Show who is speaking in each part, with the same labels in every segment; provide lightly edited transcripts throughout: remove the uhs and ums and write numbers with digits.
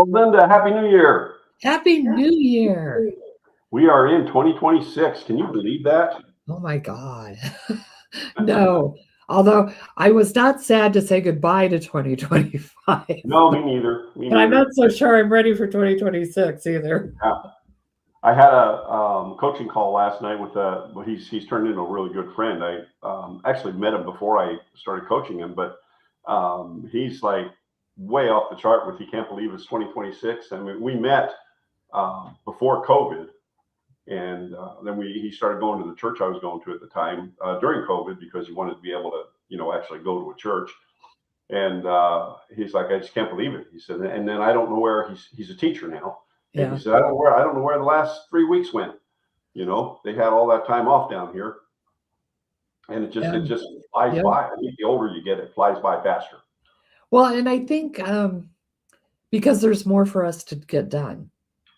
Speaker 1: Well, Linda, Happy New Year.
Speaker 2: Happy New Year.
Speaker 1: We are in 2026. Can you believe that?
Speaker 2: Oh my God. No, although I was not sad to say goodbye to 2025,
Speaker 1: No, me neither. Me
Speaker 2: but I'm
Speaker 1: neither.
Speaker 2: not so sure I'm ready for 2026 either.
Speaker 1: Yeah. I had a coaching call last night with well, he's turned into a really good friend. I actually met him before I started coaching him, but he's like way off the chart with he can't believe it's 2026. I mean, we met before COVID, and then he started going to the church I was going to at the time during COVID because he wanted to be able to actually go to a church. And he's like, I just can't believe it. He said, and then I don't know where he's a teacher now. And he
Speaker 2: Yeah.
Speaker 1: said, I don't know where the last 3 weeks went. They had all that time off down here, and it just flies
Speaker 2: Yeah.
Speaker 1: by. I think the older you get, it flies by faster.
Speaker 2: Well, and I think because there's more for us to get done.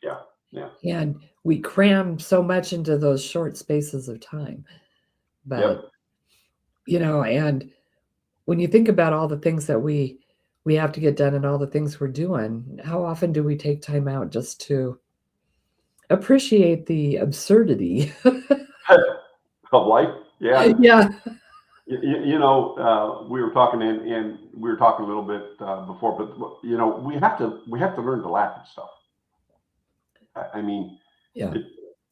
Speaker 1: Yeah, yeah.
Speaker 2: And we cram so much into those short spaces of time. But, and when you think about all the things that we have to get done and all the things we're doing, how often do we take time out just to appreciate the absurdity?
Speaker 1: Of life. Yeah.
Speaker 2: Yeah.
Speaker 1: We were talking and we were talking a little bit before, but we have to learn to laugh at stuff. I mean,
Speaker 2: Yeah.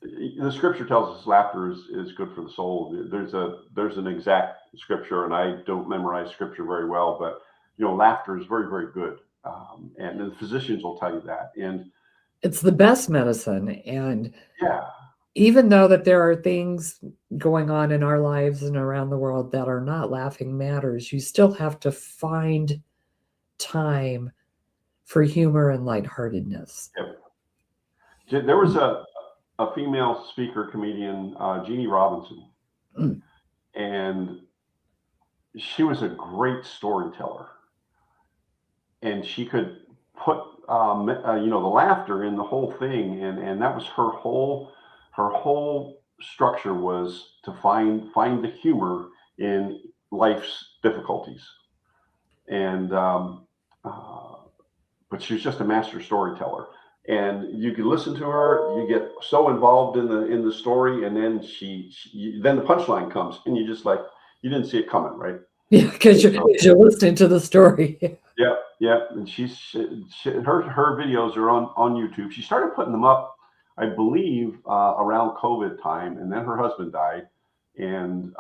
Speaker 1: The scripture tells us laughter is good for the soul. There's an exact scripture, and I don't memorize scripture very well, but laughter is very, very good, and the physicians will tell you that. And
Speaker 2: it's the best medicine. And
Speaker 1: yeah,
Speaker 2: even though that there are things going on in our lives and around the world that are not laughing matters, you still have to find time for humor and lightheartedness.
Speaker 1: Yep. There was a female speaker comedian, Jeannie Robinson, and she was a great storyteller, and she could put the laughter in the whole thing, and that was her whole structure was to find the humor in life's difficulties, and but she was just a master storyteller. And you can listen to her, you get so involved in the story, and then then the punchline comes, and you just like you didn't see it coming, right?
Speaker 2: Yeah, because you're listening to the story.
Speaker 1: Yeah, and her videos are on YouTube. She started putting them up, I believe, around COVID time, and then her husband died, and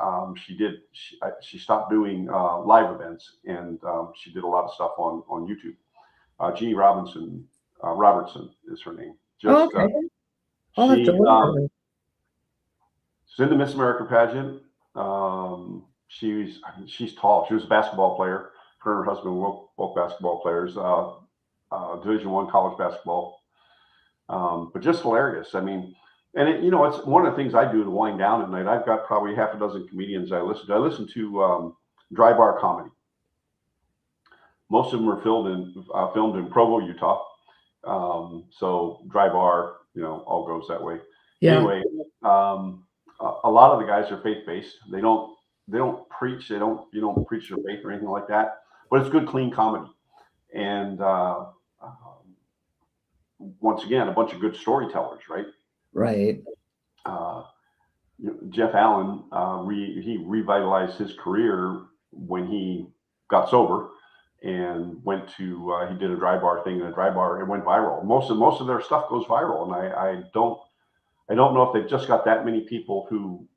Speaker 1: she stopped doing live events, and she did a lot of stuff on YouTube. Jeannie Robertson is her name.
Speaker 2: Okay. I'll have to look at her.
Speaker 1: She's in the Miss America pageant. She's tall. She was a basketball player. Her and her husband were both basketball players. Division I college basketball. But just hilarious. I mean, and it's one of the things I do to wind down at night. I've got probably half a dozen comedians I listen to. I listen to Dry Bar Comedy. Most of them are filmed in Provo, Utah. So Dry Bar, all goes that way.
Speaker 2: Yeah.
Speaker 1: Anyway, a lot of the guys are faith-based. They don't preach. You don't preach your faith or anything like that. But it's good, clean comedy. And once again, a bunch of good storytellers, right?
Speaker 2: Right.
Speaker 1: Jeff Allen, he revitalized his career when he got sober and went to he did a Dry Bar thing in a Dry Bar. It went viral. Most of their stuff goes viral, and I don't know if they've just got that many people who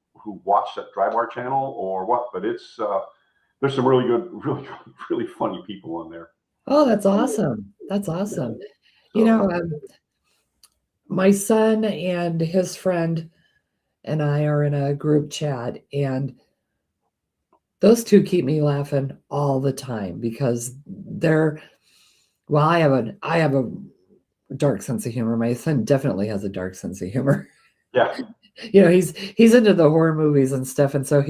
Speaker 1: watch that Dry Bar channel or what, but it's there's some really good, really funny people in there.
Speaker 2: Oh, that's awesome. That's awesome. My son and his friend and I are in a group chat, and those two keep me laughing all the time because I have a dark sense of humor. My son definitely has a dark sense of humor.
Speaker 1: Yeah.
Speaker 2: He's into the horror movies and stuff, and so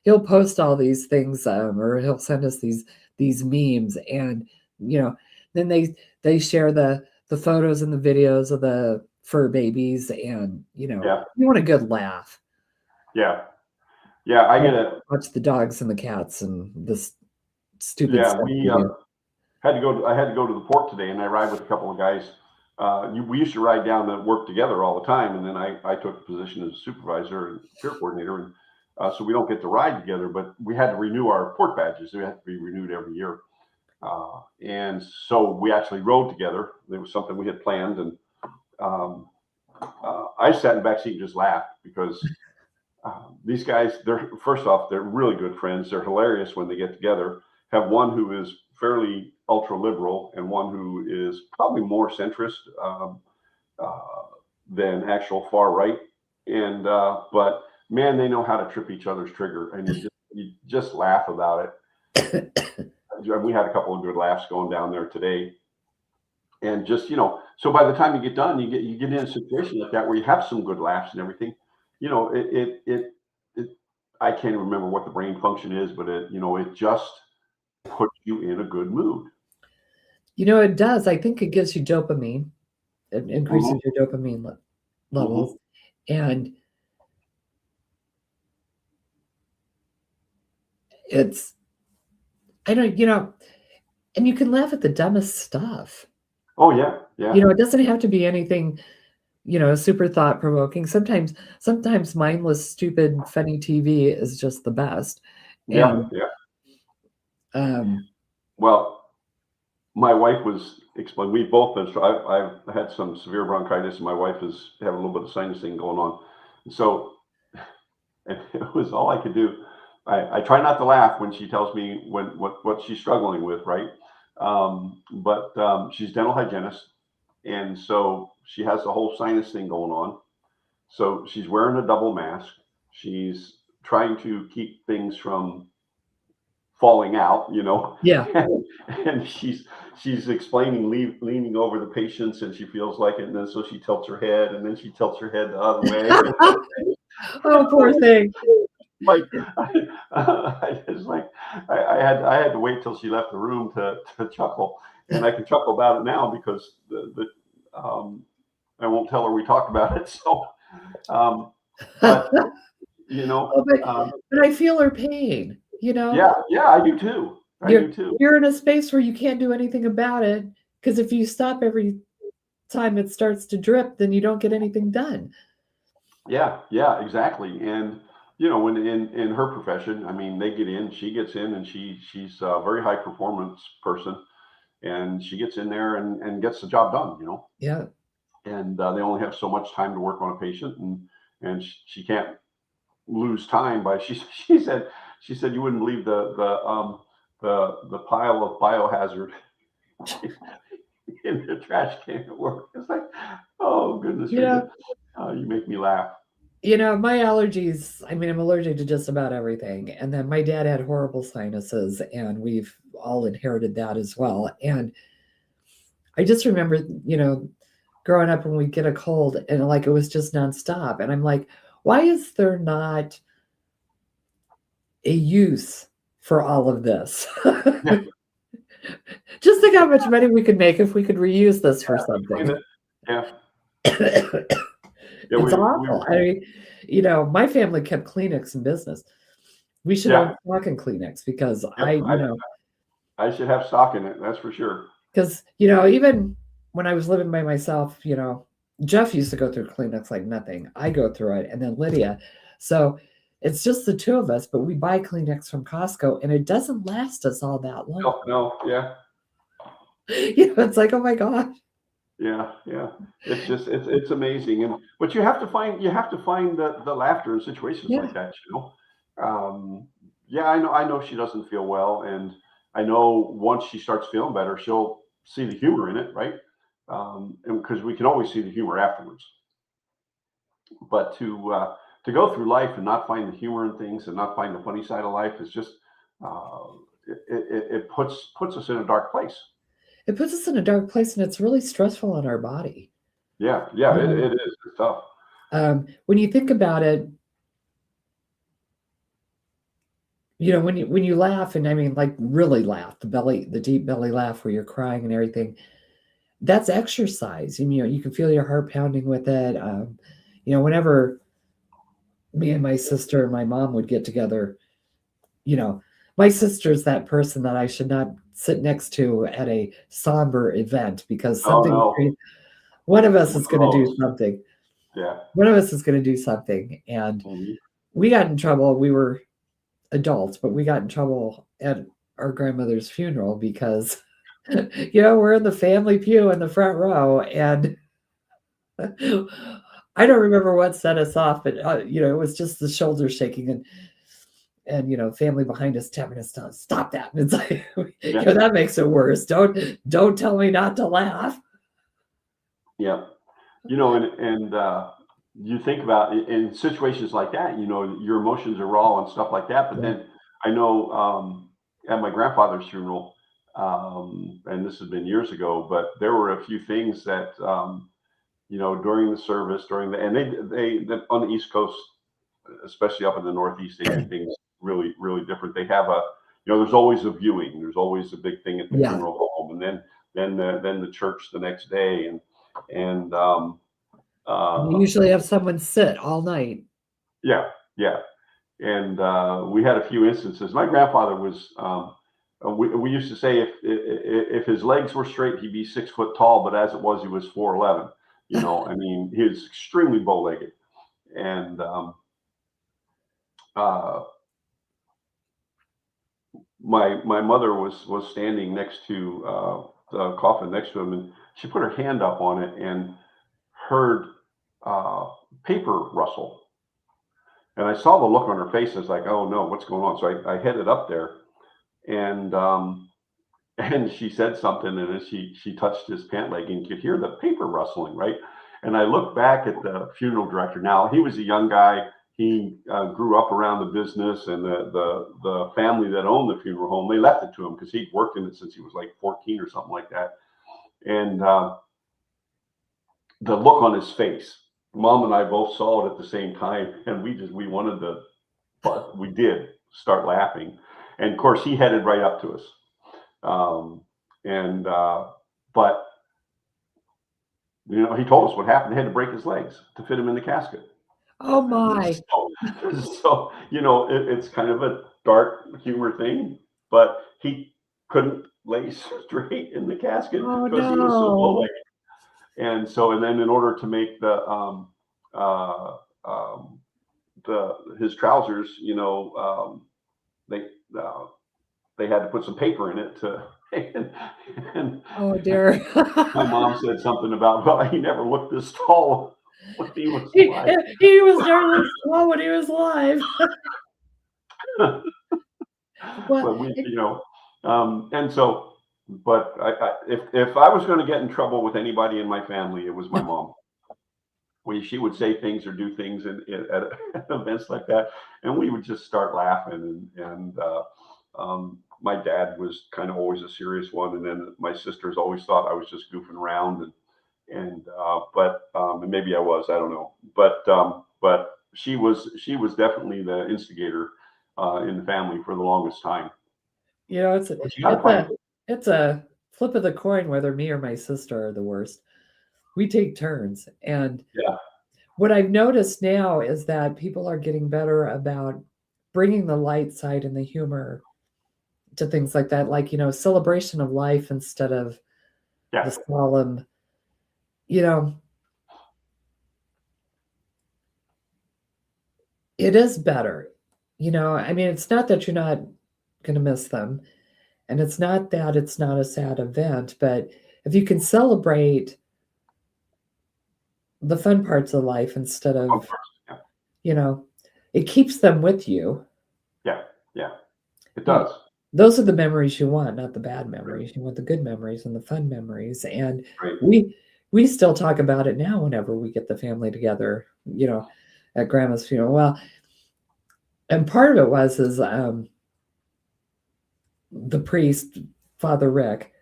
Speaker 2: he'll post all these things, or he'll send us these memes, and then they share the photos and the videos of the fur babies, and you want a good laugh.
Speaker 1: Yeah, I get it.
Speaker 2: Watch the dogs and the cats and this stupid.
Speaker 1: Yeah,
Speaker 2: stuff
Speaker 1: I had to go to the port today, and I ride with a couple of guys. We used to ride down to work together all the time, and then I took the position as a supervisor and peer coordinator, and so we don't get to ride together. But we had to renew our port badges; they had to be renewed every year, and so we actually rode together. It was something we had planned, and I sat in the back seat and just laughed because these guys, first off, they're really good friends. They're hilarious when they get together. Have one who is fairly ultra liberal and one who is probably more centrist than actual far right. And but man, they know how to trip each other's trigger, and you just laugh about it. We had a couple of good laughs going down there today, and just so by the time you get done, you get in a situation like that where you have some good laughs and everything. It I can't remember what the brain function is, but it just puts you in a good mood.
Speaker 2: It does. I think it gives you dopamine. It increases your dopamine levels. And it's, I don't, and you can laugh at the dumbest stuff.
Speaker 1: Oh yeah. Yeah.
Speaker 2: It doesn't have to be anything, super thought provoking. Sometimes mindless, stupid, funny TV is just the best.
Speaker 1: Yeah. Yeah. Well, my wife was explaining, we both been, I've had some severe bronchitis, and my wife is having a little bit of sinus thing going on. And so and it was all I could do. I try not to laugh when she tells me what she's struggling with, right? But she's dental hygienist, and so she has the whole sinus thing going on. So she's wearing a double mask. She's trying to keep things from falling out,
Speaker 2: Yeah.
Speaker 1: and she's explaining, leaning over the patients, and she feels like it, and then so she tilts her head, and then she tilts her head the other way.
Speaker 2: Oh, poor thing.
Speaker 1: Like I had to wait till she left the room to chuckle, and I can chuckle about it now because I won't tell her we talked about it. So, but
Speaker 2: but I feel her pain.
Speaker 1: Yeah, I do too.
Speaker 2: You're in a space where you can't do anything about it, because if you stop every time it starts to drip, then you don't get anything done.
Speaker 1: Yeah, exactly. And when in her profession, I mean, she gets in, and she's a very high performance person, and she gets in there and gets the job done.
Speaker 2: Yeah.
Speaker 1: And they only have so much time to work on a patient, and she can't lose time by she said you wouldn't believe the pile of biohazard in the trash can at work. It's like, oh goodness, you make me laugh.
Speaker 2: My allergies, I mean, I'm allergic to just about everything. And then my dad had horrible sinuses, and we've all inherited that as well. And I just remember, growing up when we get a cold, and like it was just nonstop. And I'm like, why is there not a use for all of this?
Speaker 1: Yeah.
Speaker 2: Just think how much money we could make if we could reuse this for something.
Speaker 1: Yeah.
Speaker 2: It's awful. I mean, my family kept Kleenex in business. We should have stock in Kleenex, because I
Speaker 1: should have stock in it. That's for sure.
Speaker 2: Because, even when I was living by myself, Jeff used to go through Kleenex like nothing. I go through it, and then Lydia. So it's just the two of us, but we buy Kleenex from Costco, and it doesn't last us all that long.
Speaker 1: No, yeah.
Speaker 2: It's like, oh my gosh.
Speaker 1: Yeah. It's just it's amazing, but you have to find the laughter in situations like that. Yeah, I know she doesn't feel well, and I know once she starts feeling better, she'll see the humor in it, right? And because we can always see the humor afterwards. But to go through life and not find the humor in things, and not find the funny side of life, is just it puts us in a dark place.
Speaker 2: It puts us in a dark place, and it's really stressful on our body.
Speaker 1: Yeah, it is. It's tough.
Speaker 2: When you think about it, when you laugh, and I mean, like, really laugh, the deep belly laugh where you're crying and everything, that's exercise. You can feel your heart pounding with it. Whenever me and my sister and my mom would get together, my sister's that person that I should not sit next to at a somber event because
Speaker 1: Oh
Speaker 2: something
Speaker 1: no.
Speaker 2: one of us
Speaker 1: One
Speaker 2: is
Speaker 1: of
Speaker 2: going to do
Speaker 1: those.
Speaker 2: something.
Speaker 1: Yeah.
Speaker 2: One of us is going to do something, and
Speaker 1: Mhm.
Speaker 2: we got in trouble. We were adults, but we got in trouble at our grandmother's funeral because we're in the family pew in the front row, and I don't remember what set us off, but it was just the shoulders shaking and family behind us tapping us down. Stop that! And it's like,
Speaker 1: Yeah.
Speaker 2: that makes it worse. Don't tell me not to laugh.
Speaker 1: Yeah. You think about in situations like that, your emotions are raw and stuff like that. But
Speaker 2: Yeah.
Speaker 1: then I know at my grandfather's funeral, and this has been years ago, but there were a few things that during the service, and they on the East Coast, especially up in the Northeast, they do things really, really different. They have there's always a viewing. There's always a big thing at the
Speaker 2: Yeah.
Speaker 1: funeral home, and then the church the next day, and
Speaker 2: You
Speaker 1: uh,
Speaker 2: usually have someone sit all night.
Speaker 1: yeah, yeah. And we had a few instances. My grandfather was. We used to say if his legs were straight, he'd be 6 foot tall. But as it was, he was 4'11". I mean, he was extremely bow-legged, and uh, my mother was standing next to the coffin next to him, and she put her hand up on it and heard uh, paper rustle. And I saw the look on her face. I was like, "Oh no, what's going on?" So I headed up there, and and she said something, and as she touched his pant leg, and you could hear the paper rustling, right? And I looked back at the funeral director. Now he was a young guy. He grew up around the business, and the family that owned the funeral home, they left it to him because he'd worked in it since he was like 14 or something like that. And the look on his face, Mom and I both saw it at the same time, and we wanted to, but we did start laughing. And of course, he headed right up to us. And but he told us what happened. He had to break his legs to fit him in the casket.
Speaker 2: Oh my.
Speaker 1: So it's kind of a dark humor thing, but he couldn't lay straight in the casket
Speaker 2: Oh
Speaker 1: because he was so
Speaker 2: no.
Speaker 1: low. And then in order to make uh, um, his trousers, they uh, they had to put some paper in it to. And
Speaker 2: Oh dear.
Speaker 1: my mom said something about, well, he never looked this tall when he was
Speaker 2: he,
Speaker 1: alive.
Speaker 2: he was nearly slow when he was alive. Well,
Speaker 1: But and so, but if I was going to get in trouble with anybody in my family, it was my mom. She would say things or do things at events like that, and we would just start laughing. And my dad was kind of always a serious one, and then my sisters always thought I was just goofing around, and maybe I was, I don't know, but she was definitely the instigator in the family for the longest time.
Speaker 2: it's
Speaker 1: But you got to
Speaker 2: it's
Speaker 1: find.
Speaker 2: a it's a flip of the coin whether me or my sister are the worst. We take turns, and
Speaker 1: Yeah.
Speaker 2: what I've noticed now is that people are getting better about bringing the light side and the humor to things like that, like celebration of life instead of
Speaker 1: Yeah.
Speaker 2: the solemn. You know, it is better. I mean, it's not that you're not going to miss them, and it's not that it's not a sad event, but if you can celebrate the fun parts of life instead
Speaker 1: Of
Speaker 2: of,
Speaker 1: course. Yeah.
Speaker 2: you know, it keeps them with you.
Speaker 1: Yeah. Yeah. It
Speaker 2: You
Speaker 1: does.
Speaker 2: Those are the memories you want, not the bad
Speaker 1: Right.
Speaker 2: memories. You want the good memories and the fun memories. And
Speaker 1: Right.
Speaker 2: we still talk about it now whenever we get the family together, at grandma's funeral. Well, and part of it is the priest, Father Rick.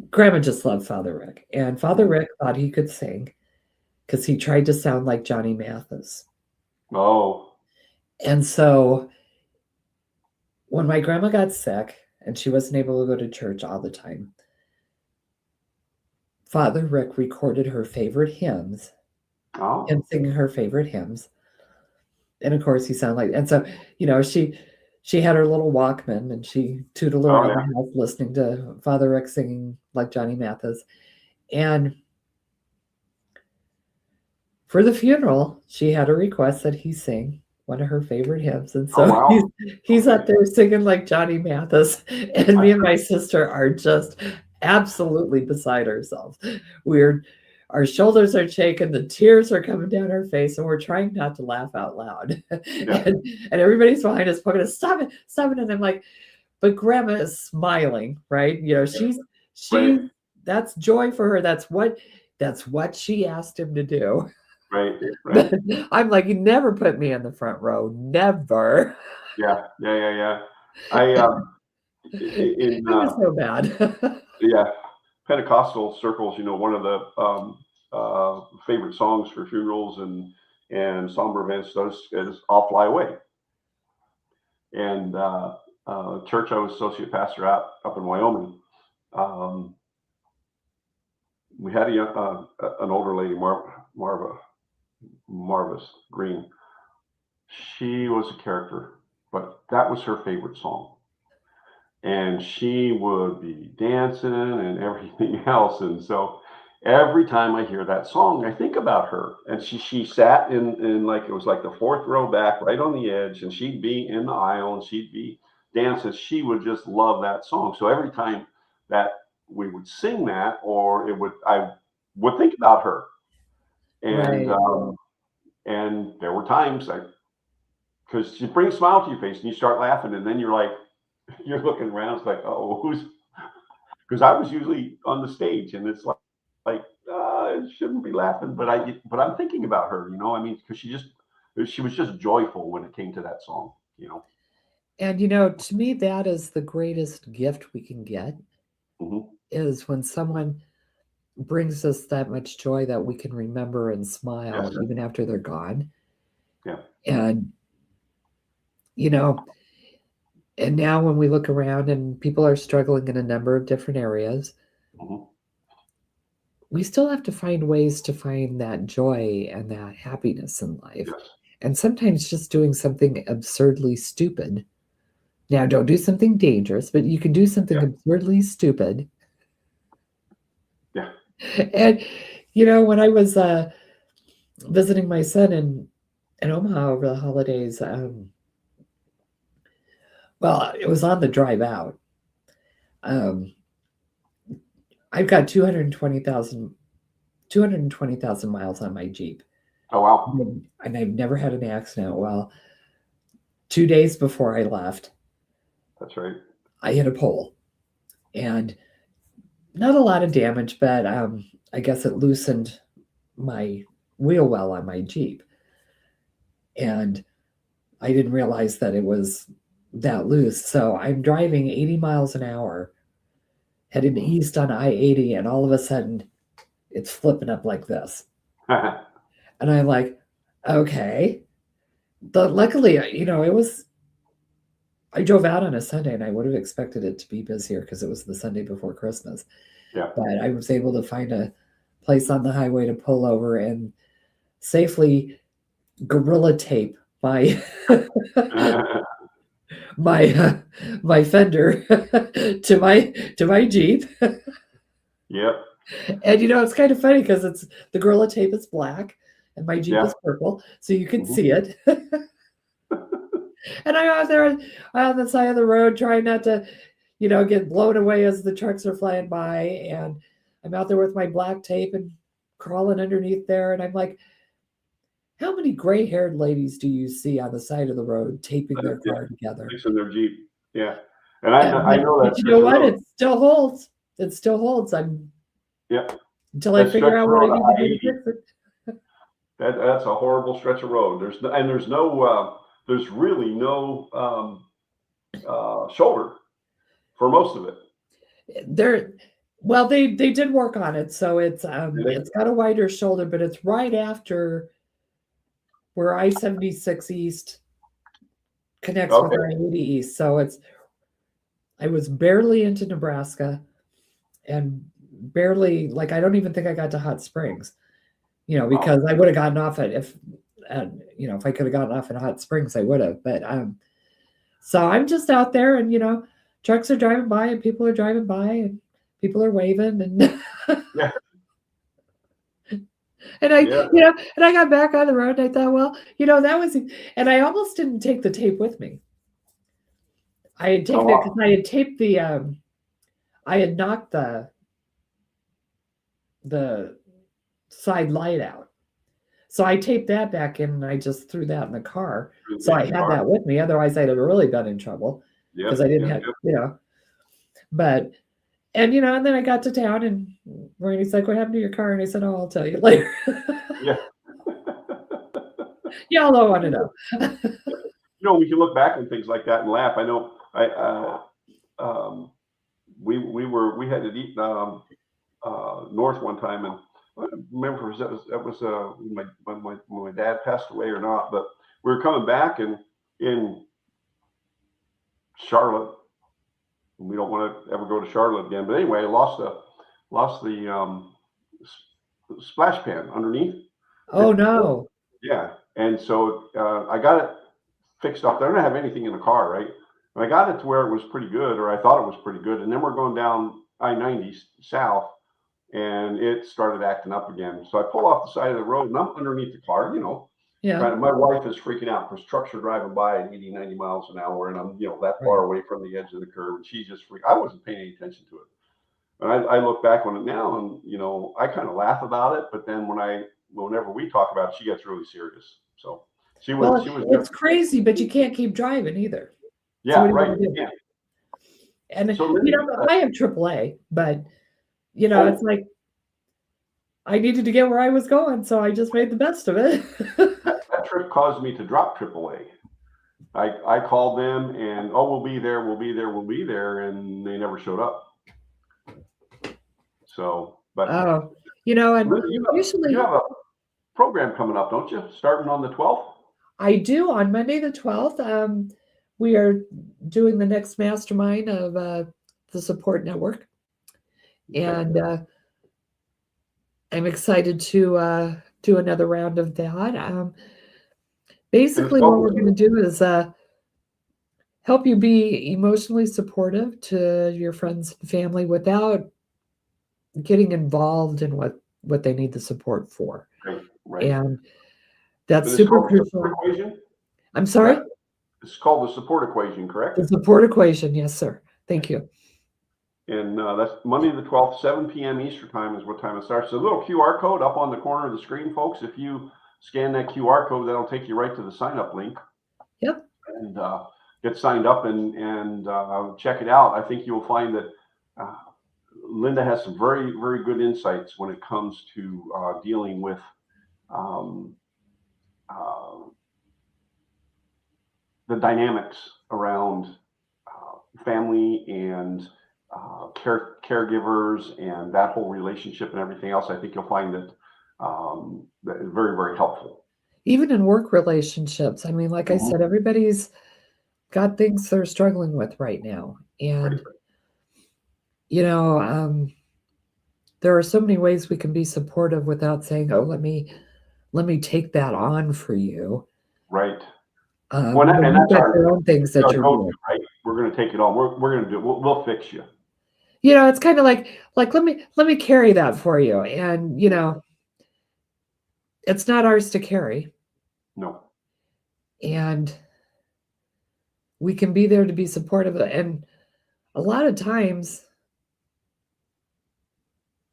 Speaker 2: Grandma just loved Father Rick, and Father
Speaker 1: Mhm.
Speaker 2: Rick thought he could sing because he tried to sound like Johnny Mathis.
Speaker 1: Oh.
Speaker 2: And so when my grandma got sick and she wasn't able to go to church all the time, Father Rick recorded her favorite hymns, him
Speaker 1: Oh.
Speaker 2: singing her favorite hymns. And of course, he sounded like, and so, she she had her little Walkman and she tootled
Speaker 1: Oh
Speaker 2: around
Speaker 1: yeah.
Speaker 2: the house listening to Father Rick singing like Johnny Mathis. And for the funeral, she had a request that he sing one of her favorite hymns. And
Speaker 1: Oh
Speaker 2: so
Speaker 1: wow.
Speaker 2: he's
Speaker 1: Okay.
Speaker 2: up there singing like Johnny Mathis. And me and my sister are just absolutely beside ourselves. Our shoulders are shaking, the tears are coming down our face, and we're trying not to laugh out loud.
Speaker 1: Yeah.
Speaker 2: And everybody's behind us poking us, stop it, stop it. And I'm like, but grandma is smiling, right? You know,
Speaker 1: Yeah.
Speaker 2: she
Speaker 1: Right.
Speaker 2: that's joy for her. That's what she asked him to do.
Speaker 1: Right.
Speaker 2: But
Speaker 1: Right.
Speaker 2: I'm like, you never put me in the front row. Never.
Speaker 1: Yeah. Yeah. Yeah. Yeah. I in
Speaker 2: I was so bad.
Speaker 1: yeah, Pentecostal circles, one of the favorite songs for funerals and somber events those is "I'll Fly Away." And church I was associate pastor at up in Wyoming, um, we had an older lady, Marvis Green. She was a character, but that was her favorite song. And she would be dancing and everything else. And so every time I hear that song, I think about her. And she sat in like it was like the fourth row back, right on the edge, and she'd be in the aisle and she'd be dancing. She would just love that song. So every time that we would sing that, or I would think about her. And
Speaker 2: Right.
Speaker 1: there were times because she brings a smile to your face and you start laughing, and then you're like, you're looking around, it's like, oh, who's because I was usually on the stage, and it's like I shouldn't be laughing, but I'm thinking about her, I mean, because she was just joyful when it came to that song.
Speaker 2: And to me, that is the greatest gift we can get
Speaker 1: Hmm.
Speaker 2: is when someone brings us that much joy that we can remember and smile
Speaker 1: Yes,
Speaker 2: even after they're gone.
Speaker 1: yeah,
Speaker 2: And, you know, and now when we look around and people are struggling in a number of different areas,
Speaker 1: hmm,
Speaker 2: we still have to find ways to find that joy and that happiness in life.
Speaker 1: yes,
Speaker 2: And sometimes just doing something absurdly stupid. Now, don't do something dangerous, but you can do something
Speaker 1: yeah,
Speaker 2: absurdly stupid.
Speaker 1: yeah.
Speaker 2: And, when I was visiting my son in Omaha over the holidays, well, it was on the drive out. Um, I've got 220,000 miles on my Jeep.
Speaker 1: Oh wow,
Speaker 2: And I've never had an accident. Well, 2 days before I left,
Speaker 1: that's right.
Speaker 2: I hit a pole and not a lot of damage, but I guess it loosened my wheel well on my Jeep. And I didn't realize that it was that loose. So I'm driving 80 miles an hour heading east on I-80, and all of a sudden it's flipping up like this. And I'm like, okay. But luckily, I drove out on a Sunday and I would have expected it to be busier because it was the Sunday before Christmas.
Speaker 1: Yeah.
Speaker 2: But I was able to find a place on the highway to pull over and safely gorilla tape my my fender to my Jeep.
Speaker 1: Yep.
Speaker 2: And it's kind of funny because it's the gorilla tape is black and my Jeep
Speaker 1: Yeah.
Speaker 2: is purple, so you can
Speaker 1: Hmm.
Speaker 2: see it. And I'm out there on the side of the road trying not to, get blown away as the trucks are flying by. And I'm out there with my black tape and crawling underneath there. And I'm like, how many gray-haired ladies do you see on the side of the road taping their
Speaker 1: Yeah.
Speaker 2: car together?
Speaker 1: Fixing their Jeep. Yeah. And
Speaker 2: And
Speaker 1: I know
Speaker 2: but
Speaker 1: that
Speaker 2: you know
Speaker 1: stretch of
Speaker 2: what?
Speaker 1: road.
Speaker 2: It still holds. It still holds.
Speaker 1: Yep.
Speaker 2: Until I
Speaker 1: That stretch
Speaker 2: figure
Speaker 1: of
Speaker 2: out what I
Speaker 1: road,
Speaker 2: need to do to
Speaker 1: I-80.
Speaker 2: fix it.
Speaker 1: That's a horrible stretch of road. There's really no shoulder for most of it.
Speaker 2: They're well, they did work on it, so
Speaker 1: Really?
Speaker 2: it's got a wider shoulder, but it's right after where I-76 East connects with
Speaker 1: Okay.
Speaker 2: I-80 East. So I was barely into Nebraska and barely like I don't even think I got to Hot Springs,
Speaker 1: Wow.
Speaker 2: because I would have gotten off if I could have gotten off in Hot Springs, I would have. But So I'm just out there, and trucks are driving by, and people are driving by, and people are waving, and
Speaker 1: Yeah.
Speaker 2: and I,
Speaker 1: Yeah.
Speaker 2: and I got back on the road, and I thought, well, that was, and I almost didn't take the tape with me. I had
Speaker 1: Oh,
Speaker 2: taken it
Speaker 1: wow.
Speaker 2: because I had taped I had knocked the side light out. So I taped that back in, and I just threw that in the car. So
Speaker 1: In
Speaker 2: I
Speaker 1: the
Speaker 2: had
Speaker 1: car.
Speaker 2: that with me. Otherwise, I'd have really been in trouble because
Speaker 1: Yep.
Speaker 2: I didn't
Speaker 1: Yep.
Speaker 2: have,
Speaker 1: Yep.
Speaker 2: but, and then I got to town, and Randy's like, what happened to your car? And I said, oh, I'll tell you later.
Speaker 1: Yeah.
Speaker 2: Y'all don't want to know.
Speaker 1: We can look back on things like that and laugh. I know we had to eat north one time, and I don't remember if that was when my dad passed away or not, but we were coming back and in Charlotte. We don't want to ever go to Charlotte again, but anyway, I lost the splash pan underneath.
Speaker 2: Oh no.
Speaker 1: Yeah, and so I got it fixed up. I don't have anything in the car, right? And I got it to where it was pretty good, or I thought it was pretty good, and then we're going down I-90 south, and it started acting up again. So I pull off the side of the road, and I'm underneath the car,
Speaker 2: Yeah.
Speaker 1: Right. My wife is freaking out because trucks are driving by at 80, 90 miles an hour, and I'm, that far away from the edge of the curve, and she's just I wasn't paying any attention to it. And I look back on it now, and I kind of laugh about it, but then whenever we talk about it, she gets really serious. So she was
Speaker 2: it's crazy, but you can't keep driving either.
Speaker 1: Yeah, so right. Yeah.
Speaker 2: And so, I have AAA, but it's like I needed to get where I was going, so I just made the best of it.
Speaker 1: that trip caused me to drop AAA. I called them, and we'll be there, and they never showed up. So, but
Speaker 2: and usually
Speaker 1: you have a program coming up, don't you? Starting on the 12th.
Speaker 2: I do, on Monday the 12th. We are doing the next mastermind of the support network, and I'm excited to do another round of that. Basically, what we're going to do is help you be emotionally supportive to your friends and family without getting involved in what they need the support for.
Speaker 1: Right.
Speaker 2: And that's super crucial. I'm sorry?
Speaker 1: Correct? It's called the support equation, correct?
Speaker 2: The support equation, yes, sir. Thank you.
Speaker 1: And that's Monday the 12th, 7 p.m. Eastern time is what time it starts. There's a little QR code up on the corner of the screen, folks. If you scan that QR code, that'll take you right to the sign-up link.
Speaker 2: Yep.
Speaker 1: And get signed up and check it out. I think you'll find that Linda has some very, very good insights when it comes to dealing with the dynamics around family and caregivers and that whole relationship and everything else. I think you'll find that that is very, very helpful.
Speaker 2: Even in work relationships. I mean, like I said, everybody's got things they're struggling with right now. And, there are so many ways we can be supportive without saying, oh, let me take that on for you.
Speaker 1: Right.
Speaker 2: Well, and that's your own things that you're doing.
Speaker 1: Right. We're going to take it on. We're going to do it. We'll fix you.
Speaker 2: It's kind of like let me carry that for you. And, it's not ours to carry.
Speaker 1: No.
Speaker 2: And we can be there to be supportive. And a lot of times,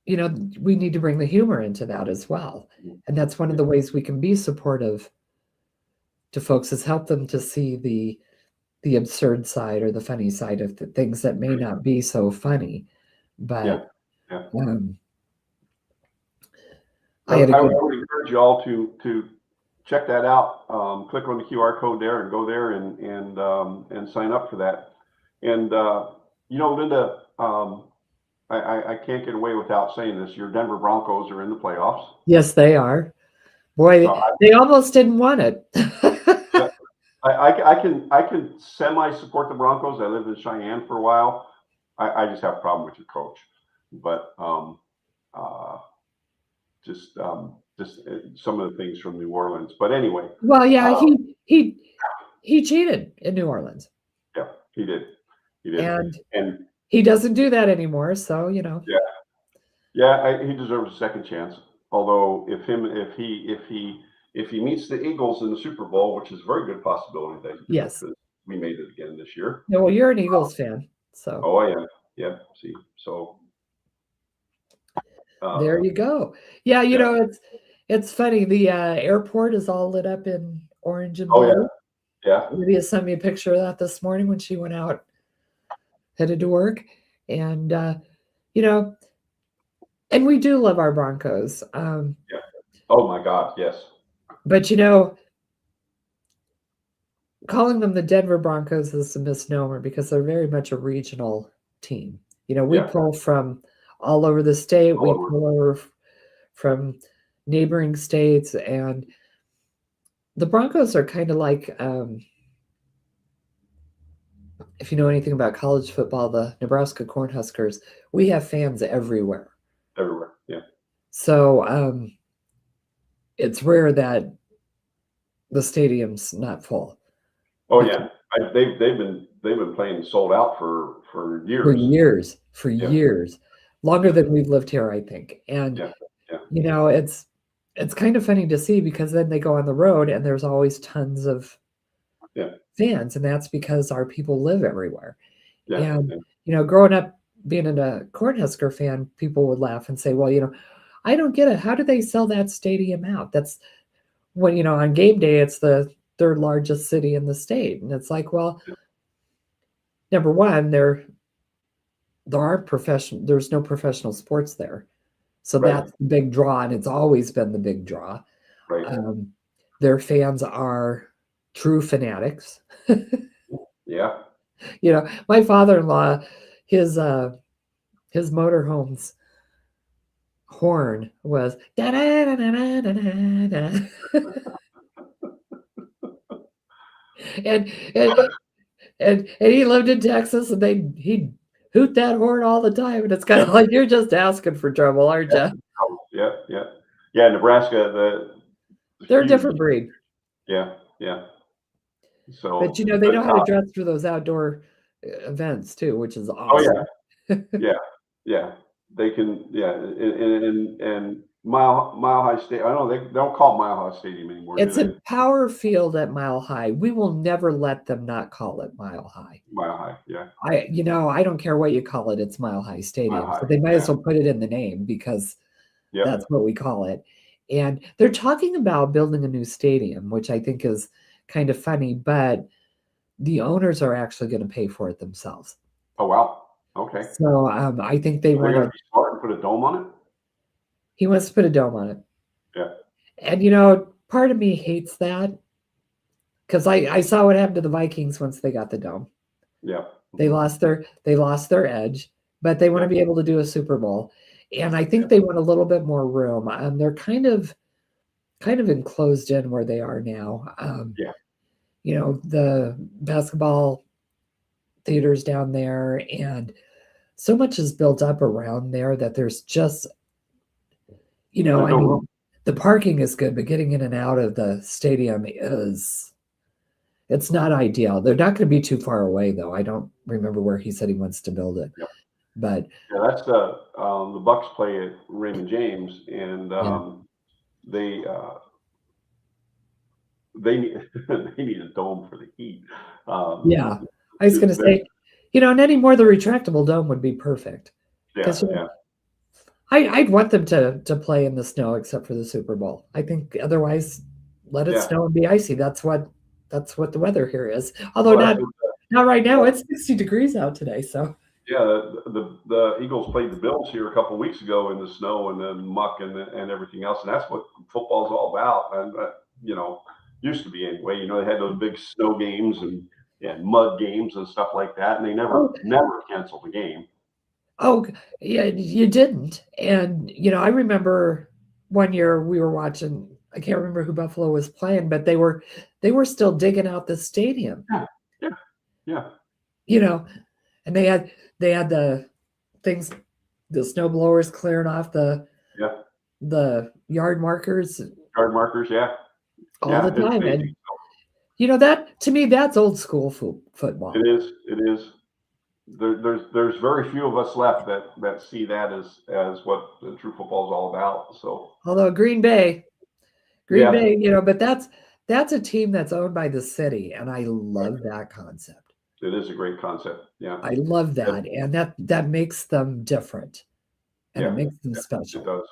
Speaker 2: we need to bring the humor into that as well. And that's one of the ways we can be supportive to folks, is help them to see the absurd side or the funny side of the things that may not be so funny. But
Speaker 1: I would encourage you all to check that out. Click on the QR code there and go there and sign up for that. And Linda, I can't get away without saying this. Your Denver Broncos are in the playoffs.
Speaker 2: Yes, they are. Boy, they almost didn't want it.
Speaker 1: I can semi support the Broncos. I lived in Cheyenne for a while. I just have a problem with your coach, but just some of the things from New Orleans. But anyway.
Speaker 2: Well, yeah, he cheated in New Orleans.
Speaker 1: He did. He did.
Speaker 2: And
Speaker 1: And
Speaker 2: he doesn't do that anymore, so,
Speaker 1: yeah, yeah, he deserves a second chance. Although if he meets the Eagles in the Super Bowl, which is a very good possibility that he could,
Speaker 2: yes.
Speaker 1: because we made it again this year.
Speaker 2: No, well, you're an Eagles fan, so
Speaker 1: Oh, I am. Yeah. See, so
Speaker 2: there
Speaker 1: uh,
Speaker 2: you go. Yeah,
Speaker 1: yeah.
Speaker 2: it's funny. The airport is all lit up in orange and
Speaker 1: Oh yeah.
Speaker 2: blue.
Speaker 1: Yeah.
Speaker 2: Lydia sent me a picture of that this morning when she went out, headed to work, and you know, and we do love our Broncos.
Speaker 1: Yeah. Oh my God. Yes.
Speaker 2: But calling them the Denver Broncos is a misnomer because they're very much a regional team. We
Speaker 1: Yeah.
Speaker 2: pull from all over the state.
Speaker 1: All
Speaker 2: We
Speaker 1: over.
Speaker 2: pull over from neighboring states, and the Broncos are kind of like, if you know anything about college football, the Nebraska Cornhuskers. We have fans everywhere,
Speaker 1: Everywhere. Yeah.
Speaker 2: so it's rare that the stadium's not full
Speaker 1: Oh
Speaker 2: because
Speaker 1: yeah. They've been playing sold out for
Speaker 2: for
Speaker 1: years.
Speaker 2: years,
Speaker 1: Yeah.
Speaker 2: longer
Speaker 1: Yeah.
Speaker 2: than we've lived here, I think. And
Speaker 1: Yeah. Yeah.
Speaker 2: it's kind of funny to see because then they go on the road and there's always tons of
Speaker 1: Yeah.
Speaker 2: fans, and that's because our people live everywhere.
Speaker 1: Yeah.
Speaker 2: And
Speaker 1: Yeah.
Speaker 2: growing up being a Cornhusker fan, people would laugh and say, "Well, I don't get it. How do they sell that stadium out? That's when on game day it's the third largest city in the state." And it's like, well, number one, there's no professional sports there. So
Speaker 1: Right.
Speaker 2: that's the big draw, and it's always been the big draw.
Speaker 1: Right.
Speaker 2: Um, their fans are true fanatics.
Speaker 1: Yeah.
Speaker 2: My father-in-law, his motorhome's horn was da da da da da da da, and and he lived in Texas, and he'd hoot that horn all the time, and it's kind of like you're just asking for trouble, aren't
Speaker 1: Yeah.
Speaker 2: you?
Speaker 1: Oh, yeah. Yeah. Yeah. Nebraska, the
Speaker 2: They're a
Speaker 1: huge.
Speaker 2: different breed,
Speaker 1: Yeah. Yeah.
Speaker 2: but
Speaker 1: So,
Speaker 2: they
Speaker 1: but
Speaker 2: know how to dress for those outdoor events too, which is
Speaker 1: oh yeah.
Speaker 2: awesome.
Speaker 1: Yeah. Yeah. They can. Yeah. And Mile High Stadium. I don't know. They don't call it Mile High Stadium anymore, do
Speaker 2: It's
Speaker 1: they?
Speaker 2: in Power Field at Mile High. We will never let them not call it Mile High.
Speaker 1: Mile High. Yeah.
Speaker 2: I don't care what you call it. It's Mile High
Speaker 1: Mile
Speaker 2: Stadium. So
Speaker 1: High.
Speaker 2: they might as
Speaker 1: Yeah.
Speaker 2: well put it in the name because that's
Speaker 1: Yep.
Speaker 2: what we call it. And they're talking about building a new stadium, which I think is kind of funny, but the owners are actually going to pay for it themselves.
Speaker 1: Oh wow. Okay.
Speaker 2: So I think they
Speaker 1: Are they
Speaker 2: want
Speaker 1: going
Speaker 2: to.
Speaker 1: to be smart and put a dome on it?
Speaker 2: He wants to put a dome on it,
Speaker 1: Yeah.
Speaker 2: and part of me hates that because I saw what happened to the Vikings once they got the dome.
Speaker 1: Yeah.
Speaker 2: They lost their edge, but they want to
Speaker 1: Yeah.
Speaker 2: be able to do a Super Bowl, and I think
Speaker 1: Yeah.
Speaker 2: they want a little bit more room. They're kind of enclosed in where they are now.
Speaker 1: Yeah.
Speaker 2: The basketball theaters down there, and so much is built up around there that there's just,
Speaker 1: There's
Speaker 2: I
Speaker 1: no room.
Speaker 2: mean, the parking is good, but getting in and out of the stadium it's not ideal. They're not going to be too far away, though. I don't remember where he said he wants to build it,
Speaker 1: Yeah.
Speaker 2: but
Speaker 1: Yeah. That's the Bucks play at Raymond James, and
Speaker 2: yeah,
Speaker 1: they they need they need a dome for the heat.
Speaker 2: yeah. I was going to
Speaker 1: There's
Speaker 2: say, and anymore the retractable dome would be perfect
Speaker 1: yeah.
Speaker 2: because
Speaker 1: Yeah.
Speaker 2: I'd want them to play in the snow except for the Super Bowl. I think otherwise, let it
Speaker 1: Yeah.
Speaker 2: snow and be icy. That's what the weather here is. Although
Speaker 1: Well,
Speaker 2: not
Speaker 1: that's what
Speaker 2: not right now.
Speaker 1: well,
Speaker 2: It's 60 degrees out today. So
Speaker 1: yeah. The Eagles played the Bills here a couple of weeks ago in the snow and the muck and everything else, and that's what football's all about. And used to be anyway. They had those big snow games and mud games and stuff like that, and they
Speaker 2: oh
Speaker 1: never canceled the game.
Speaker 2: oh yeah, you didn't. And I remember one year we were watching. I can't remember who Buffalo was playing, but they were still digging out the stadium.
Speaker 1: Yeah. Yeah. Yeah.
Speaker 2: You know, and they had the things, the snow blowers clearing off
Speaker 1: Yeah.
Speaker 2: the yard markers
Speaker 1: Yard markers. Yeah.
Speaker 2: all
Speaker 1: Yeah.
Speaker 2: the
Speaker 1: It's
Speaker 2: time. And
Speaker 1: amazing.
Speaker 2: You know, that to me, that's old school football.
Speaker 1: It is. It is. There's very few of us left that see that as what the true football is all about. So
Speaker 2: Although Green
Speaker 1: yeah,
Speaker 2: Bay, but that's a team that's owned by the city, and I love that concept.
Speaker 1: it is a great concept. Yeah.
Speaker 2: I love
Speaker 1: Yep.
Speaker 2: that, and that makes them different, and it
Speaker 1: Yeah.
Speaker 2: makes them
Speaker 1: Yeah. It
Speaker 2: special.
Speaker 1: does.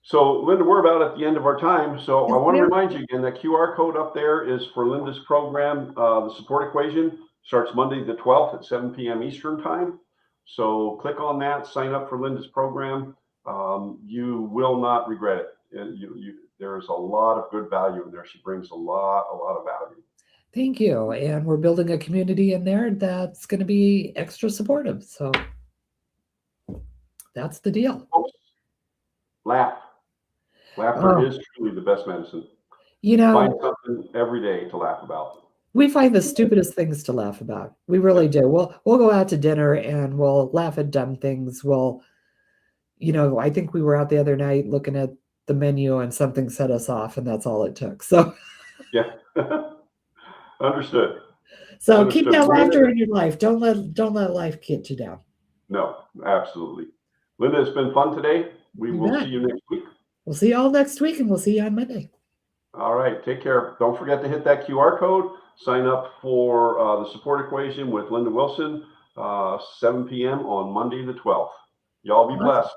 Speaker 1: So Linda, we're about at the end of our time. So I
Speaker 2: Yes,
Speaker 1: want to
Speaker 2: ma'am.
Speaker 1: remind you again, that QR code up there is for Linda's program. The support equation starts Monday the 12th at 7 p.m. Eastern time. So click on that, sign up for Linda's program. You will not regret it. There's a lot of good value in there. She brings a lot of value.
Speaker 2: Thank you, and we're building a community in there that's going to be extra supportive. So that's the deal.
Speaker 1: Folks, laugh. Laughter is truly the best medicine. Find something every day to laugh about.
Speaker 2: We find the stupidest things to laugh about. We really do. We'll go out to dinner and we'll laugh at dumb things. I think we were out the other night looking at the menu and something set us off, and that's all it took. So
Speaker 1: yeah. Understood.
Speaker 2: So keep that laughter in your life. Don't let life get you down.
Speaker 1: No, absolutely. Linda, it's been fun today. We will see you next week.
Speaker 2: We'll see you all next week, and we'll see you on Monday.
Speaker 1: All right. Take care. Don't forget to hit that QR code. Sign up for the support equation with Linda Wilson, 7 p.m. on Monday the 12th. Y'all be blessed.